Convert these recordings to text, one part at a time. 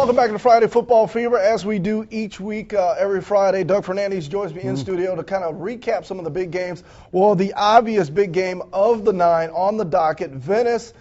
Welcome back to Friday Football Fever. As we do each week, every Friday, Doug Fernandes joins me in studio to kind of recap some of the big games. Well, the obvious big game of the 9 on the docket, Venice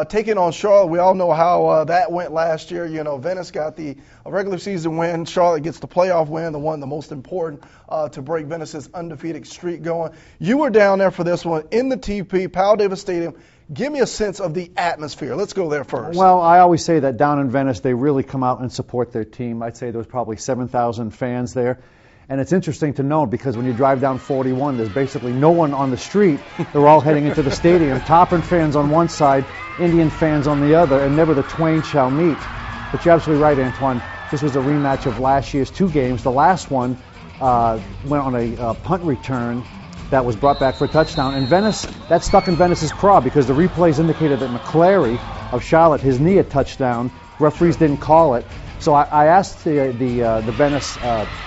taking on Charlotte. We all know how that went last year. You know, Venice got the regular season win. Charlotte gets the playoff win, the most important to break Venice's undefeated streak going. You were down there for this one in the TP, Powell Davis Stadium. Give me a sense of the atmosphere. Let's go there first. Well, I always say that down in Venice, they really come out and support their team. I'd say there was probably 7,000 fans there. And it's interesting to note because when you drive down 41, there's basically no one on the street. They're all heading into the stadium. Toppin fans on one side, Indian fans on the other, and never the twain shall meet. But you're absolutely right, Antoine. This was a rematch of last year's 2 games. The last one went on a punt return that was brought back for a touchdown. And Venice, that stuck in Venice's craw because the replays indicated that McClary of Charlotte, his knee had touchdown. Referees didn't call it. So I asked the Venice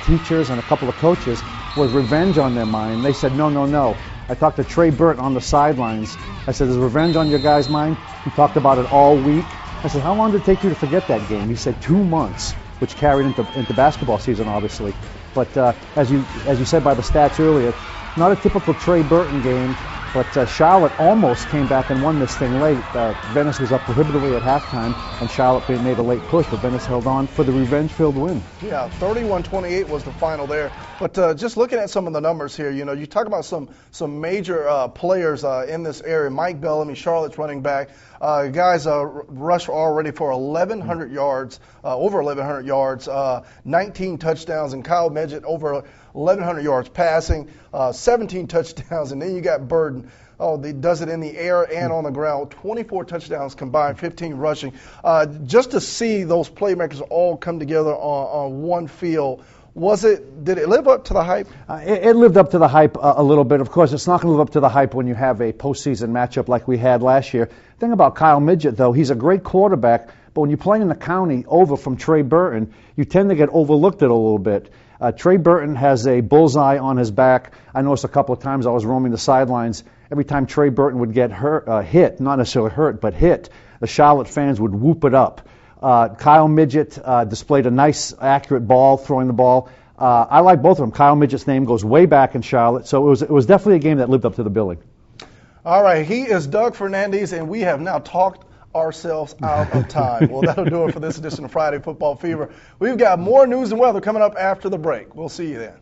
teachers and a couple of coaches, was revenge on their mind? They said, no. I talked to Trey Burton on the sidelines. I said, is revenge on your guys' mind? He talked about it all week. I said, how long did it take you to forget that game? He said 2 months, which carried into basketball season, obviously. But as you said by the stats earlier, not a typical Trey Burton game, but Charlotte almost came back and won this thing late. Venice was up prohibitively at halftime, and Charlotte made a late push, but Venice held on for the revenge-filled win. Yeah, 31-28 was the final there. But just looking at some of the numbers here, you know, you talk about some major players in this area. Mike Bellamy, Charlotte's running back. Guys rushed already for 1,100 yards, over 1,100 yards, 19 touchdowns, and Kyle Midget over 1,100 yards passing, 17 touchdowns, and then you got Burden. Oh, he does it in the air and on the ground. 24 touchdowns combined, 15 rushing. Just to see those playmakers all come together on one field, did it live up to the hype? It lived up to the hype a little bit. Of course, it's not going to live up to the hype when you have a postseason matchup like we had last year. The thing about Kyle Midget, though, he's a great quarterback, but when you play in the county over from Trey Burton, you tend to get overlooked it a little bit. Trey Burton has a bullseye on his back. I noticed a couple of times I was roaming the sidelines. Every time Trey Burton would get hit, not necessarily hurt, but hit, the Charlotte fans would whoop it up. Kyle Midget displayed a nice, accurate ball, throwing the ball. I like both of them. Kyle Midget's name goes way back in Charlotte, so it was definitely a game that lived up to the billing. All right, he is Doug Fernandes, and we have now talked ourselves out of time. Well, that'll do it for this edition of Friday Football Fever. We've got more news and weather coming up after the break. We'll see you then.